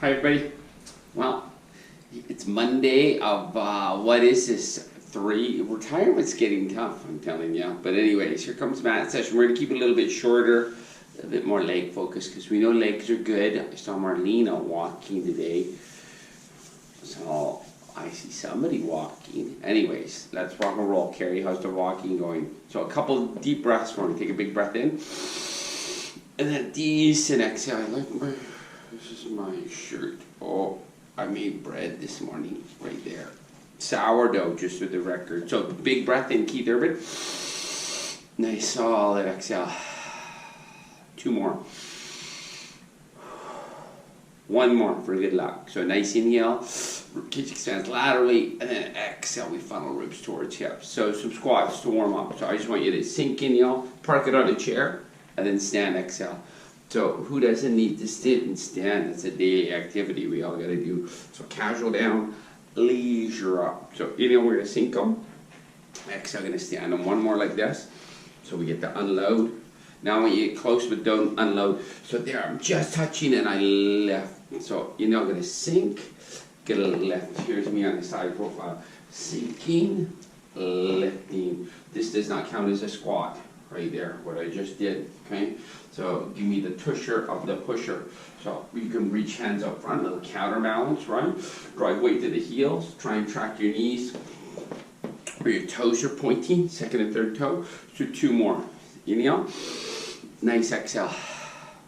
Hi everybody. Well, it's Monday of what is this? Retirement's getting tough, I'm telling you. But anyways, here comes Matt's session. We're gonna keep it a little bit shorter, a bit more leg focused because we know legs are good. I saw Marlena walking today, so I see somebody walking. Anyways, let's rock and roll. Carrie, how's the walking going? So a couple deep breaths for me. Take a big breath in, and then a decent exhale. This is my shirt. Oh, I made bread this morning, right there. Sourdough, just for the record. So big breath in, Keith Urban. Nice solid exhale. Two more. One more for good luck. So nice inhale, ribcage expands laterally, and then exhale, we funnel ribs towards hips. So some squats to warm up. So I just want you to sink inhale, park it on a chair, and then stand, exhale. So who doesn't need to sit and stand? It's a daily activity we all gotta do. So casual down, leisure up. So inhale, we're gonna sink them. Exhale, gonna stand them. One more like this. So we get to unload. Now when you get close but don't unload. So there, I'm just touching and I lift. So inhale, gonna sink, get a little lift. Here's me on the side profile. Sinking, lifting. This does not count as a squat. Right there, what I just did, okay? So give me the tusher of the pusher. So you can reach hands up front, a little counterbalance, right? Drive weight to the heels, try and track your knees where your toes are pointing, second and third toe. So two more. Inhale, nice exhale.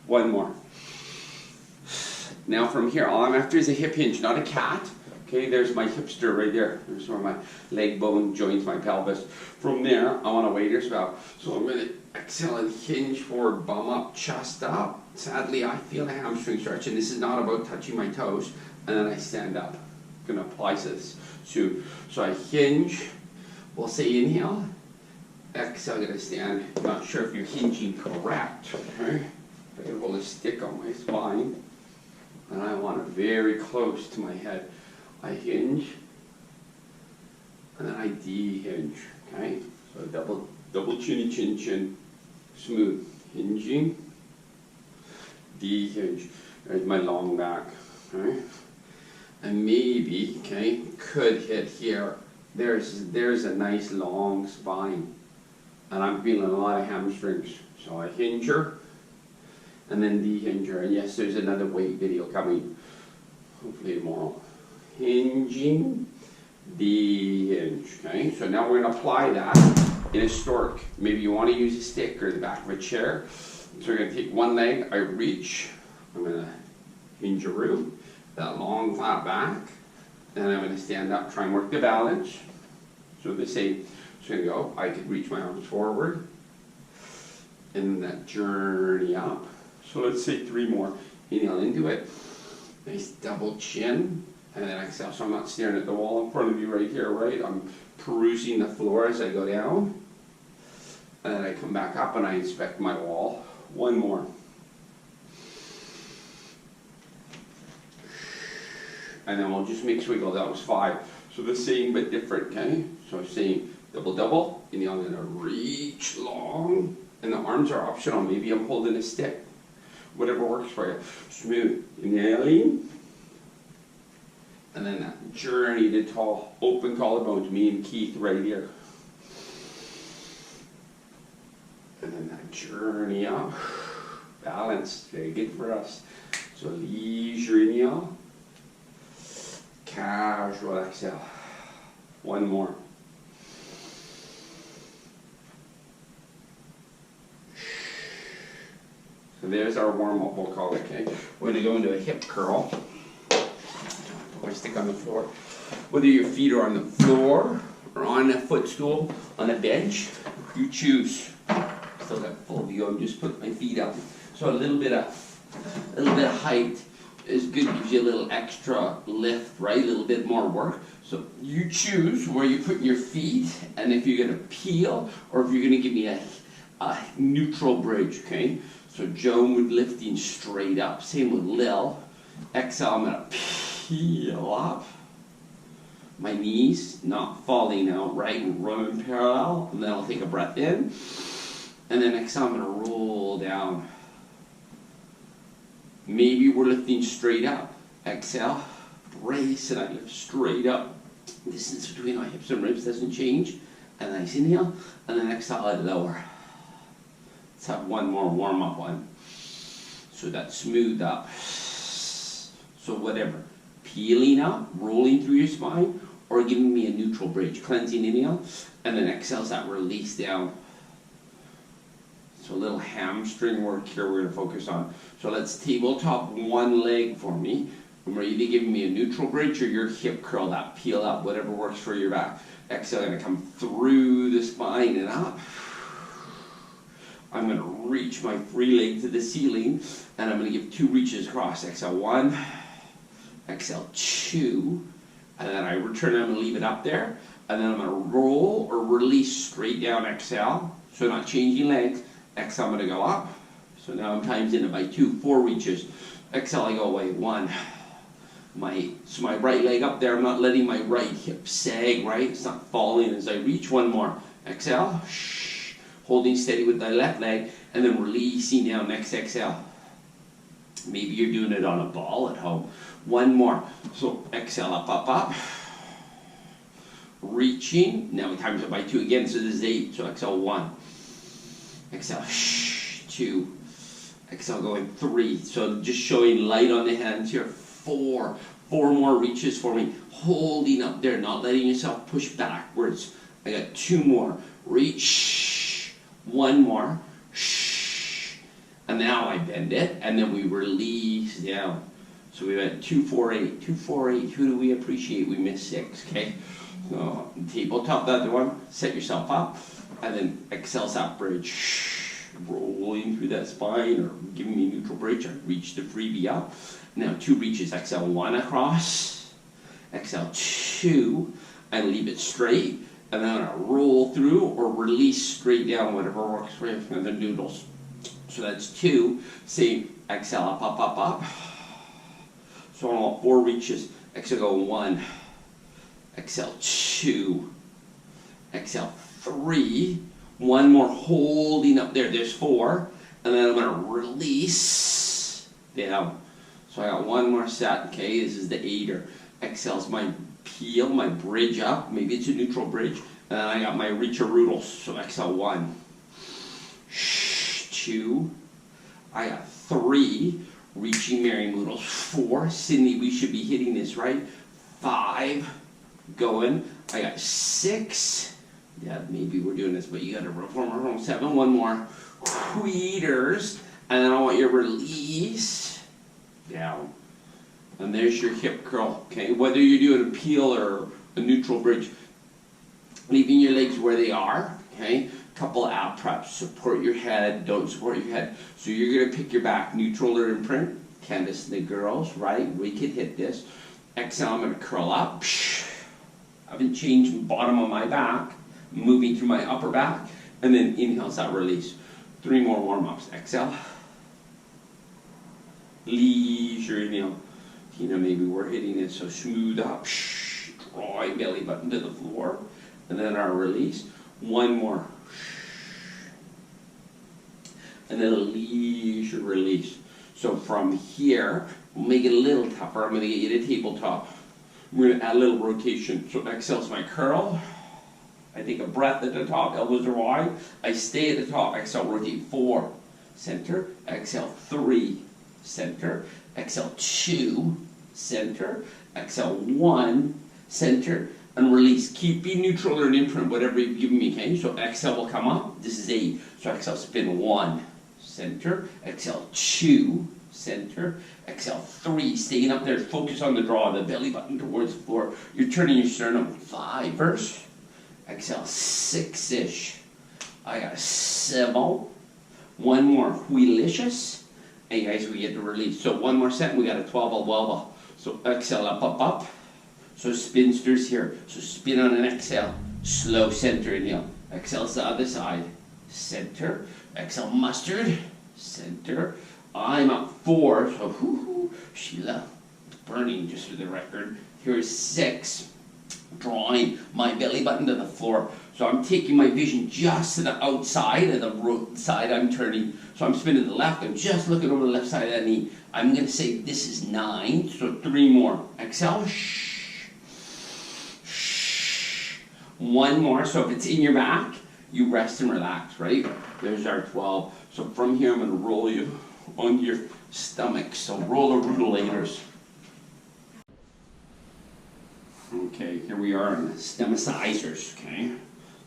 One more. Now from here, all I'm after is a hip hinge, not a cat. Okay, there's my hipster right there. There's where my leg bone joins my pelvis. From there, I want a waiter's bow. So I'm going to exhale and hinge forward, bum up, chest up. Sadly, I feel a hamstring stretch, and this is not about touching my toes. And then I stand up. I'm going to apply this. So I hinge. We'll say inhale. Exhale, I'm going to stand. Not sure if you're hinging correct. Okay? I can hold a stick on my spine. And I want it very close to my head. I hinge, and then I de-hinge, okay? So double chinny chin chin, smooth, hinging, de-hinge. There's my long back, okay? And maybe, okay, could hit here. There's a nice long spine, and I'm feeling a lot of hamstrings. So I hinge her, and then de-hinge her. And yes, there's another weight video coming, hopefully tomorrow. Hinging, de-hinge, okay? So now we're gonna apply that in a stork. Maybe you wanna use a stick or the back of a chair. So we're gonna take one leg, I reach, I'm gonna hinge-a-roo, that long flat back, and I'm gonna stand up, try and work the balance. So the same, so I'm gonna go, I could reach my arms forward, and that journey up. So let's say three more. Inhale into it, nice double chin. And then exhale, so I'm not staring at the wall in front of you right here, right? I'm perusing the floor as I go down. And then I come back up and I inspect my wall. One more. And then we'll just make wiggle. That was 5. So the same but different, okay? So same double, and I'm gonna reach long. And the arms are optional. Maybe I'm holding a stick. Whatever works for you. Smooth. Inhaling. And then that journey to tall, open collarbones, me and Keith right here. And then that journey up, balance, very good for us. So leisure inhale, casual exhale. One more. So there's our warm up, we'll call it, okay? We're gonna go into a hip curl. Or stick on the floor. Whether your feet are on the floor or on a footstool, on a bench, you choose. Still got full view. I'm just putting my feet up. So a little bit of height is good. Gives you a little extra lift, right? A little bit more work. So you choose where you put your feet, and if you're gonna peel or if you're gonna give me a neutral bridge. Okay. So Joan would lifting straight up. Same with Lil. Exhale. I'm gonna peel up, my knees not falling out, right, and run parallel, and then I'll take a breath in, and then exhale, I'm going to roll down. Maybe we're lifting straight up. Exhale, brace, and I lift straight up. Distance between my hips and ribs doesn't change. And nice inhale, and then exhale, I lower. Let's have one more warm-up one. So that's smooth up. So whatever, peeling up, rolling through your spine, or giving me a neutral bridge. Cleansing inhale, and then exhales that release down. So a little hamstring work here we're going to focus on. So let's tabletop one leg for me. And we're either giving me a neutral bridge or your hip curl, that peel up, whatever works for your back. Exhale, I'm going to come through the spine and up. I'm going to reach my free leg to the ceiling, and I'm going to give 2 reaches across. Exhale, 1. Exhale, 2. And then I return, I'm going to leave it up there. And then I'm going to roll or release straight down, exhale. So not changing legs. Exhale, I'm going to go up. So now I'm times in it by 2, 4 reaches. Exhale, I go away, 1. So my right leg up there, I'm not letting my right hip sag, right? It's not falling as I reach. 1 more. Exhale. Holding steady with my left leg, and then releasing down. Next exhale. Maybe you're doing it on a ball at home. 1 more. So exhale, up, up, up. Reaching. Now we times it by 2 again, so this is 8. So exhale, 1. Exhale, 2. Exhale, going 3. So just showing light on the hands here. 4. 4 more reaches for me. Holding up there, not letting yourself push backwards. I got 2 more. Reach. 1 more. And now I bend it, and then we release down. So we went 2, 4, 8. 2, 4, 8. Who do we appreciate? We missed 6, okay? So tabletop the other one. Set yourself up, and then exhale that bridge. Rolling through that spine, or giving me a neutral bridge. I reach the freebie up. Now 2 reaches. Exhale, 1 across. Exhale, 2. I leave it straight. And then I'm going to roll through or release straight down, whatever works for you, and the noodles. So that's 2. Same. Exhale, up, up, up, up. So on all 4 reaches. Exhale, go 1. Exhale, 2. Exhale, 3. 1 more, holding up there. There's 4. And then I'm going to release down. So I got 1 more set. Okay, this is the 8er. Exhale's my peel, my bridge up. Maybe it's a neutral bridge. And then I got my reach-a-roodles. So exhale, 1. 2. I got 3. Reaching Mary Moodles. 4. Sydney, we should be hitting this, right? 5. Going. I got 6. Yeah, maybe we're doing this, but you got to reform. 7. 1 more. Tweeters. And then I want you to release down. And there's your hip curl. Okay, whether you're doing a peel or a neutral bridge, leaving your legs where they are. Okay, couple ab preps. Support your head. Don't support your head. So you're gonna pick your back, neutral or imprint. Candace and the girls, right? We could hit this. Exhale. I'm gonna curl up. I haven't changed the bottom of my back. Moving through my upper back, and then inhale, that release. 3 more warm-ups. Exhale. Leisure inhale. Maybe we're hitting it, so smooth up. Drawing belly button to the floor. And then our release. 1 more. And then a leisure release. So from here, we'll make it a little tougher. I'm going to get you to tabletop. We're going to add a little rotation. So exhale's my curl. I take a breath at the top, elbows are wide. I stay at the top. Exhale, rotate 4, center. Exhale, 3, center. Exhale, 2, center. Exhale, 1, center. And release. Keep being neutral or an imprint, whatever you've given me, okay? So exhale will come up. This is 8. So exhale, spin 1, center. Exhale, 2, center. Exhale, 3. Staying up there, focus on the draw, the belly button towards the floor. You're turning your sternum. 5 first. Exhale, 6-ish. I got 7. 1 more, wheelicious. And guys, we get to release. So 1 more set, and we got a 12-12. So exhale, up, up, up. So spinsters here. So spin on an exhale. Slow center inhale. Exhale to the other side. Center. Exhale, mustard. Center. I'm up 4. So Sheila, burning just for the record. Here's 6. Drawing my belly button to the floor. So I'm taking my vision just to the outside of the side I'm turning. So I'm spinning to the left. I'm just looking over the left side of that knee. I'm going to say this is 9. So 3 more. Exhale. Shh. Shh. 1 more. So if it's in your back, you rest and relax, right? There's our 12. So from here, I'm going to roll you onto your stomach. So roll the rutilators. Okay, here we are in the stemicizers, okay?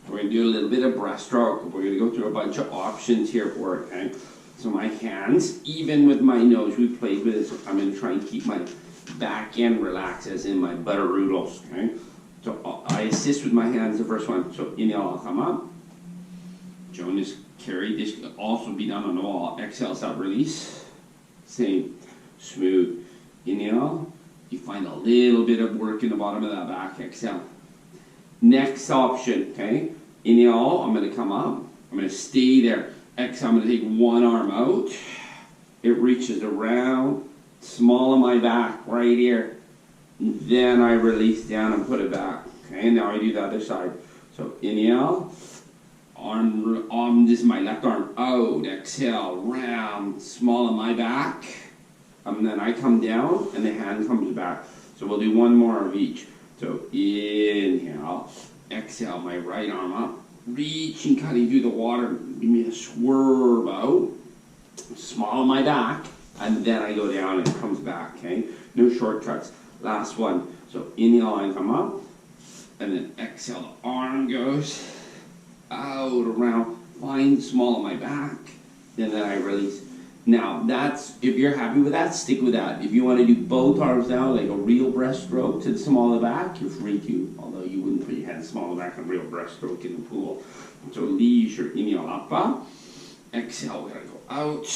We're going to do a little bit of breaststroke. We're going to go through a bunch of options here for it, okay? So my hands, even with my nose, we played with this. I'm going to try and keep my back end relaxed, as in my butter roodles, okay? So I assist with my hands, the first one. So inhale, I'll come up. Jonas carry. This can also be done on the wall. Exhale, stop, release. Same. Smooth. Inhale. You find a little bit of work in the bottom of that back. Exhale. Next option, okay? Inhale, I'm going to come up. I'm going to stay there. Exhale, I'm going to take one arm out. It reaches around, small of my back, right here. And then I release down and put it back. Okay, now I do the other side. So inhale, this is my left arm out. Exhale, round, small of my back. And then I come down and the hand comes back. So we'll do one more of each. So inhale, exhale, my right arm up, reaching, cutting through the water, give me a swerve out, small of my back, and then I go down and it comes back, okay? No shortcuts. Last one. So inhale and come up, and then exhale, the arm goes out, around, find small of my back, and then I release. Now, that's, if you're happy with that, stick with that. If you want to do both arms down, like a real breaststroke to the small of the back, you're free to, although you wouldn't put your hand small of the back on a real breaststroke in the pool. So leisure, inhale, up. Exhale, we're going to go out.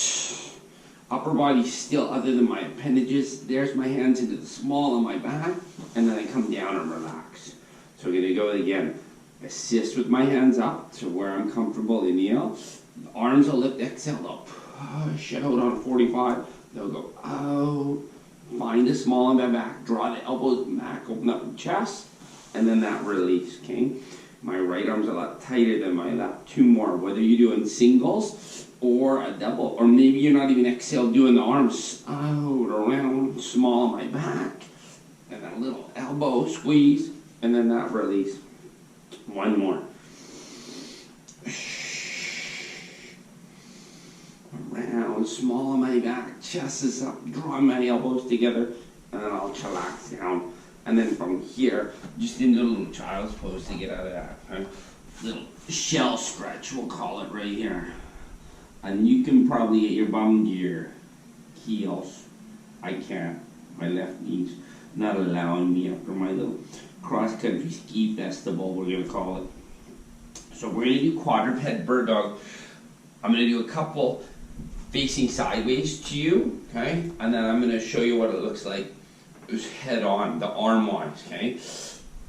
Upper body still, other than my appendages. There's my hands into the small of my back, and then I come down and relax. So we're going to go again. Assist with my hands up to where I'm comfortable. Inhale. The arms will lift, exhale, up. Push out on 45. They'll go out. Find the small of my back. Draw the elbows back. Open up the chest. And then that release, okay? My right arm's a lot tighter than my left. 2 more. Whether you're doing singles or a double. Or maybe you're not even exhale doing the arms out, around, small of my back. And then a little elbow squeeze. And then that release. 1 more. Around, small of my back, chest is up, draw my elbows together, and then I'll chillax down. And then from here, just into a little child's pose to get out of that. Okay? Little shell stretch, we'll call it right here. And you can probably get your bum to your heels. I can't. My left knee's not allowing me after my little cross-country ski festival, we're going to call it. So we're going to do quadruped bird dog. I'm going to do a couple facing sideways to you, okay? And then I'm going to show you what it looks like head on, the arm wise, okay?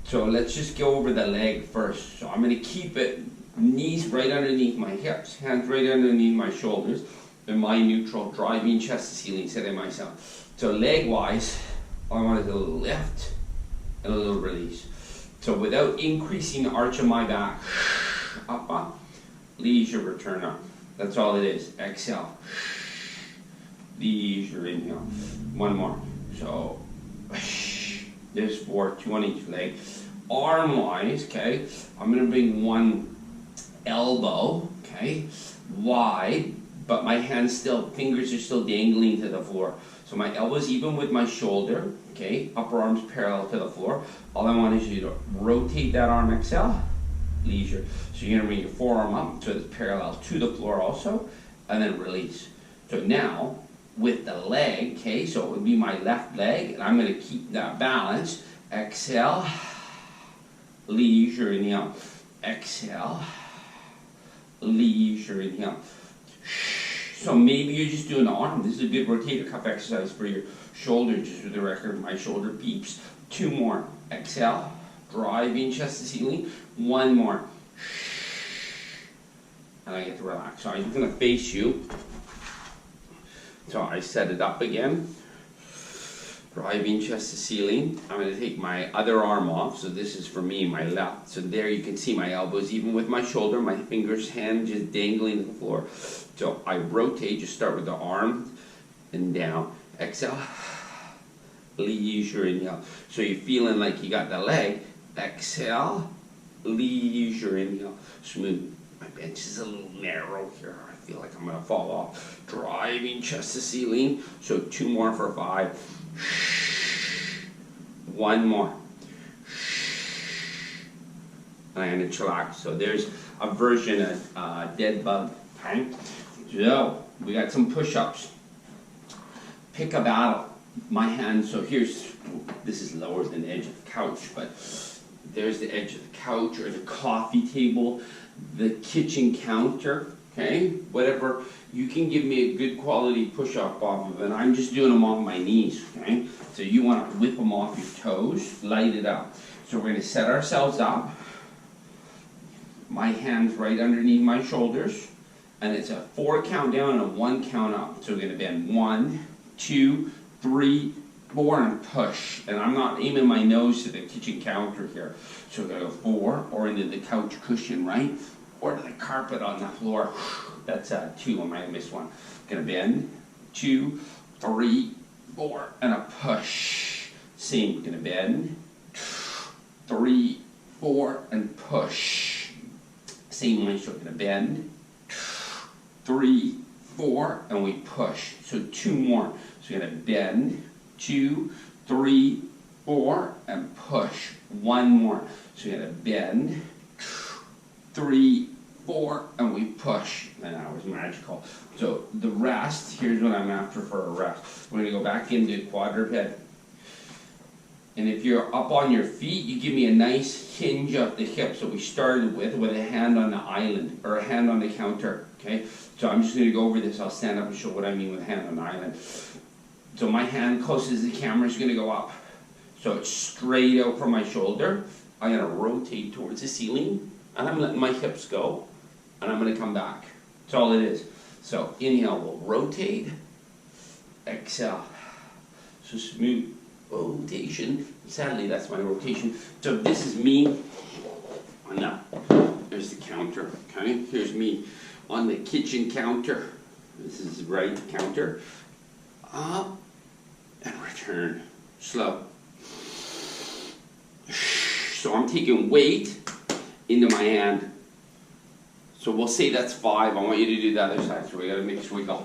So let's just go over the leg first. So I'm going to keep it knees right underneath my hips, hands right underneath my shoulders, and my neutral, driving chest to ceiling, setting myself. So leg wise, all I want is a little lift and a little release. So without increasing the arch of my back, up, leisure, return up. That's all it is. Exhale. Leisure, inhale. 1 more. So, there's 4, 2 on each leg. Arm wise, okay, I'm going to bring one elbow, okay, wide, but my hands still, fingers are still dangling to the floor. So my elbow's even with my shoulder, okay, upper arm's parallel to the floor. All I want is you to rotate that arm, exhale. Leisure. So you're going to bring your forearm up so it's parallel to the floor also, and then release. So now, with the leg, okay, so it would be my left leg, and I'm going to keep that balance. Exhale, leisure, inhale. Exhale, leisure, inhale. So maybe you're just doing the arm. This is a good rotator cuff exercise for your shoulder, just for the record, my shoulder peeps. 2 more. Exhale. Driving chest to ceiling. 1 more. And I get to relax. So I'm just going to face you. So I set it up again. driving chest to ceiling. I'm going to take my other arm off, so this is for me, my left. So there you can see my elbows, even with my shoulder, my fingers, hand just dangling to the floor. So I rotate, just start with the arm and down. Exhale, leisure inhale. So you're feeling like you got the leg. Exhale, leisure inhale. Smooth. My bench is a little narrow here. I feel like I'm going to fall off. Driving chest to ceiling. So 2 more for 5. 1 more. And chillax. So there's a version of dead bug. Okay? So we got some push-ups. Pick a battle. My hand, so this is lower than the edge of the couch, but there's the edge of the couch or the coffee table, the kitchen counter, okay? Whatever, you can give me a good quality push-up off of it. I'm just doing them on my knees, okay? So you want to whip them off your toes, light it up. So we're going to set ourselves up. My hands right underneath my shoulders, and it's a 4 count down and a 1 count up. So we're going to bend 1, 2, 3, 4, and push. And I'm not aiming my nose to the kitchen counter here. So we're going to go 4, or into the couch cushion, right? Or to the carpet on the floor. That's 2, I might have missed 1. Going to bend, 2, 3, 4, and a push. Same, we're going to bend, 3, 4, and push. Same way, so we're going to bend, 3, 4, and we push. So 2 more. So we're going to bend, 2, 3, 4, and push. 1 more. So we're going to bend, 3, 4, and we push. And that was magical. So the rest, here's what I'm after for a rest. We're going to go back into quadruped. And if you're up on your feet, you give me a nice hinge of the hips that we started with a hand on the island, or a hand on the counter, okay? So I'm just going to go over this. I'll stand up and show what I mean with a hand on the island. So my hand closest to the camera is going to go up. So it's straight out from my shoulder. I'm going to rotate towards the ceiling, and I'm letting my hips go, and I'm going to come back. That's all it is. So inhale, we'll rotate. Exhale. So smooth rotation. Sadly, that's my rotation. So this is me. Now, there's the counter. Okay, here's me on the kitchen counter. This is right counter. Up and return. Slow. So I'm taking weight into my hand. So we'll say that's 5. I want you to do the other side. So we got to make sure we go.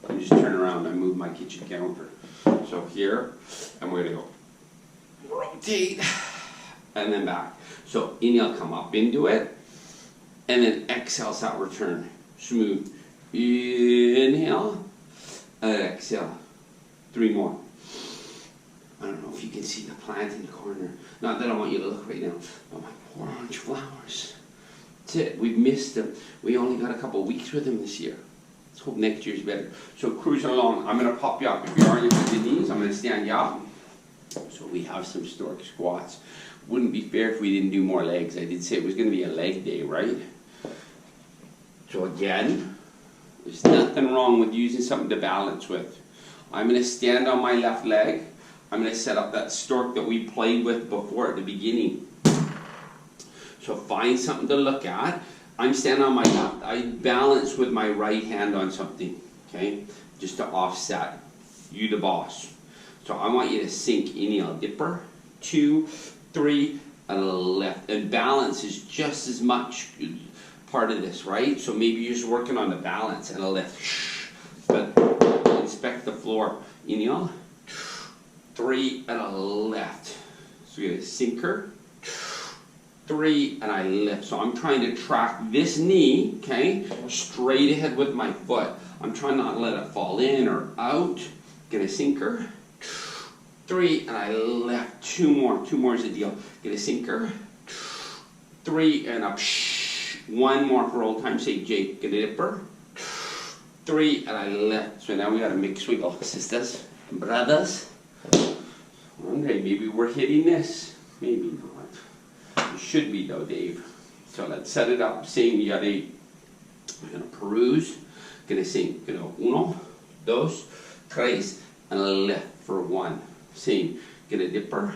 I'm just turn around and move my kitchen counter. So here, and we're going to go rotate, and then back. So inhale, come up into it, and then exhale, out, return. Smooth. Inhale, and exhale. 3 more. I don't know if you can see the plant in the corner. Not that I want you to look right now, but my poor orange flowers. That's it. We've missed them. We only got a couple of weeks with them this year. Let's hope next year's better. So cruising along, I'm going to pop you up. If you're on your knees, I'm going to stand you up. So we have some stork squats. Wouldn't be fair if we didn't do more legs. I did say it was going to be a leg day, right? So again, there's nothing wrong with using something to balance with. I'm going to stand on my left leg. I'm going to set up that stork that we played with before at the beginning. So find something to look at. I'm standing on my left. I balance with my right hand on something, okay? Just to offset. You the boss. So I want you to sink, inhale, dipper, 2, 3, and lift. And balance is just as much part of this, right? So maybe you're just working on the balance and a lift. But inspect the floor. Inhale, 3, and a lift. So we get a sinker. 3, and I lift. So I'm trying to track this knee, okay, straight ahead with my foot. I'm trying not to let it fall in or out. Get a sinker. 3, and I lift. 2 more. 2 more is the deal. Get a sinker. 3, and up. 1 more for old time's sake, Jake. Get a dipper. 3, and I lift. So now we got a mixed wiggle. Sisters, brothers. Okay, maybe we're hitting this. Maybe not. You should be though, Dave. So let's set it up. Same, you got 8. We're gonna peruse. Gonna sing. Gonna 1, 2, 3, and lift for 1. Same. Get a dipper.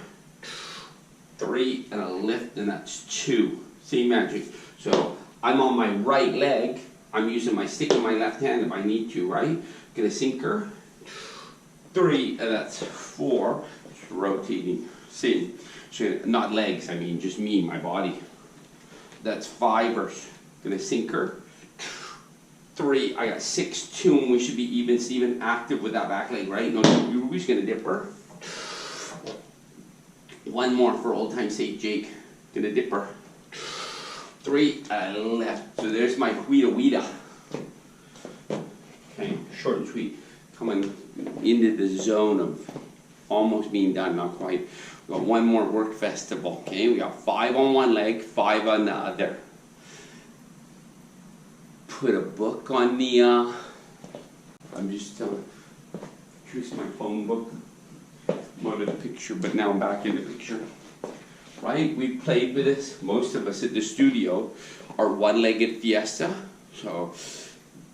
3 and a lift, and that's 2. Same magic. So I'm on my right leg. I'm using my stick in my left hand if I need to, right? Get a sinker. 3 and that's 4. Just rotating. Same. So not legs, I mean just me, my body. That's 5ers. Get a sinker. 3. I got 6, 2, and we should be even, Steven, active with that back leg, right? No, we're just gonna dipper. 1 more for old time's sake, Jake. Get a dipper. 3 left. So there's my weeda. Okay, short and sweet. Coming into the zone of almost being done, not quite. We got 1 more work festival. Okay, we got 5 on one leg, 5 on the other. Put a book on the. I'm just here's my phone book. I'm out of the picture, but now I'm back in the picture. Right? We played with this. Most of us at the studio are one-legged fiesta. So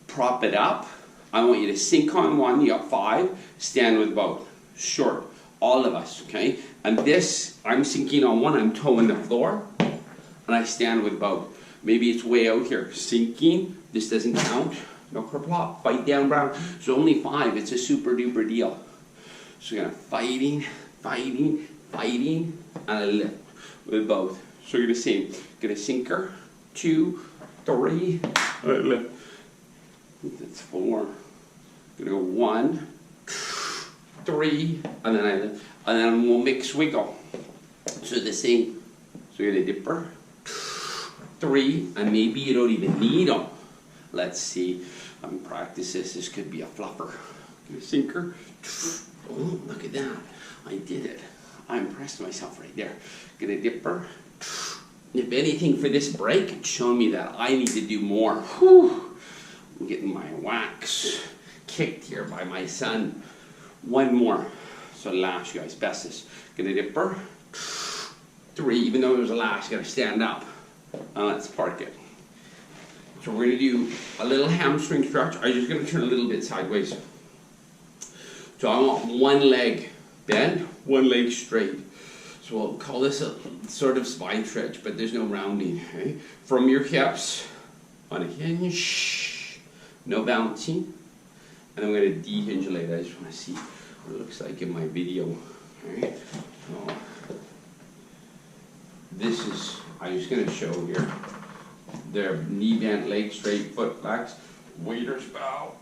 prop it up. I want you to sink on one. You got 5. Stand with both. Short. All of us. Okay? And this, I'm sinking on one. I'm toeing the floor. And I stand with both. Maybe it's way out here. Sinking. This doesn't count. No kerplop. Fight down, Brown. So only 5. It's a super duper deal. So we're gonna fighting, and a lift with both. So you're gonna see, get a sinker, 2, 3, and a lift. That's 4. Gonna go 1, 3, and then I lift, and then we'll mix wiggle. So the same. So you're gonna dipper, 3, and maybe you don't even need them. Let's see. I'm practice this. This could be a fluffer. Get a sinker. Oh, look at that. I did it. I impressed myself right there. Get a dipper. If anything for this break, it's showing me that I need to do more. Whew. I'm getting my wax kicked here by my son. 1 more. So last, you guys, bestest. Get a dipper. 3, even though it was a last, you gotta stand up. Now let's park it. So we're gonna do a little hamstring stretch. I'm just gonna turn a little bit sideways. So I want 1 leg bent, 1 leg straight. So we'll call this a sort of spine stretch, but there's no rounding. Okay? From your hips, on a hinge, no bouncing. And I'm going to de-hinge later. I just want to see what it looks like in my video. Okay? So this is, I'm just going to show here. Their knee bent, leg straight, foot flex, waiter's bow.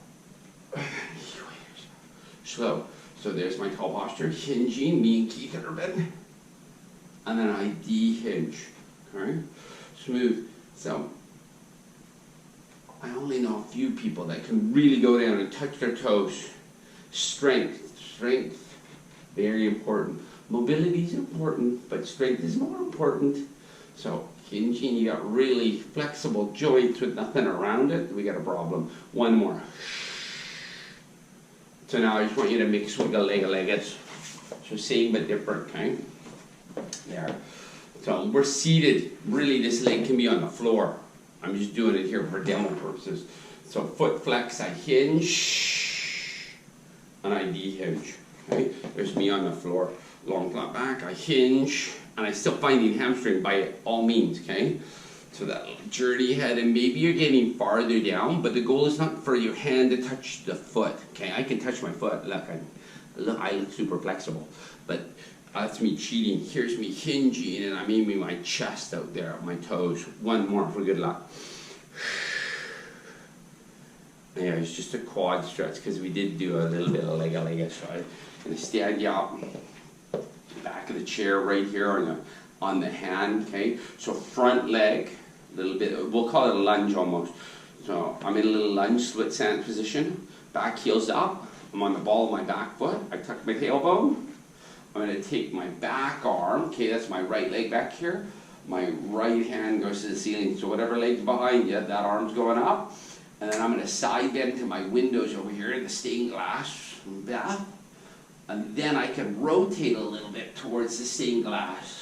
Slow. So there's my tall posture, hinging, me and Keith are bent. And then I de-hinge. Okay? Smooth. So I only know a few people that can really go down and touch their toes. Strength. Strength. Very important. Mobility is important, but strength is more important. So hinging, you got really flexible joints with nothing around it. We got a problem. 1 more. So now I just want you to mix with the leg-a-leggeds. So same but different, okay? There. So we're seated. Really, this leg can be on the floor. I'm just doing it here for demo purposes. So foot flex, I hinge, and I de-hinge. Okay? There's me on the floor. Long flat back, I hinge, and I'm still finding hamstring by all means, okay? So that journey ahead, and maybe you're getting farther down, but the goal is not for your hand to touch the foot. Okay, I can touch my foot. Look, I look super flexible, but that's me cheating. Here's me hinging, and I'm aiming my chest out there, my toes. 1 more for good luck. Yeah, it's just a quad stretch because we did do a little bit of leg-a-leg. So I'm gonna stand you up, back of the chair right here on the hand. Okay, so front leg. Little bit, we'll call it a lunge almost. So I'm in a little lunge, split stance position. Back heels up. I'm on the ball of my back foot. I tuck my tailbone. I'm going to take my back arm. Okay, that's my right leg back here. My right hand goes to the ceiling. So whatever leg's behind you, that arm's going up. And then I'm going to side bend to my windows over here, the stained glass bath. And then I can rotate a little bit towards the stained glass.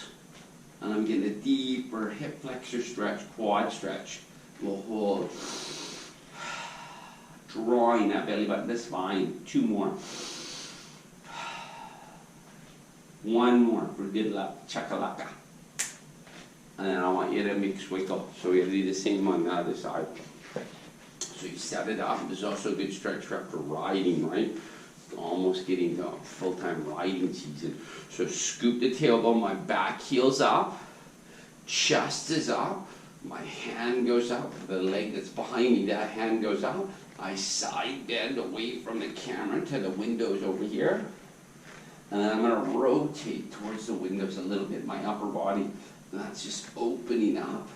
And I'm getting a deeper hip flexor stretch, quad stretch. We'll hold. Drawing that belly button, that's fine. 2 more. One more for good luck. Chakalaka. And then I want you to mix wiggle. So we're going to do the same on the other side. So you set it up. There's also a good stretch for after riding, right? Almost getting to full-time riding season. So scoop the tailbone, my back heels up, chest is up, my hand goes up, the leg that's behind me, that hand goes up. I side bend away from the camera to the windows over here. And then I'm going to rotate towards the windows a little bit, my upper body. And that's just opening up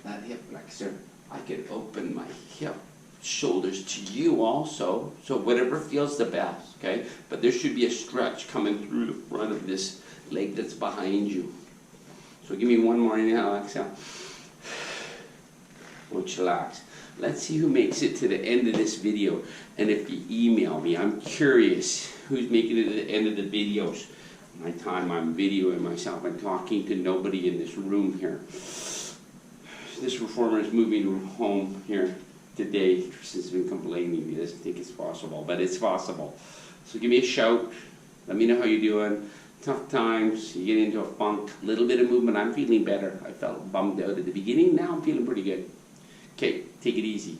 that hip flexor. I can open my hip shoulders to you also, so whatever feels the best, okay? But there should be a stretch coming through the front of this leg that's behind you. So give me one more inhale, exhale. We'll chillax. Let's see who makes it to the end of this video. And if you email me, I'm curious who's making it to the end of the videos. My time I'm videoing myself, I'm talking to nobody in this room here. This performer is moving home here today. Tristan's been complaining he doesn't think it's possible, but it's possible. So give me a shout. Let me know how you're doing. Tough times, you get into a funk, a little bit of movement. I'm feeling better. I felt bummed out at the beginning. Now I'm feeling pretty good. Okay, take it easy.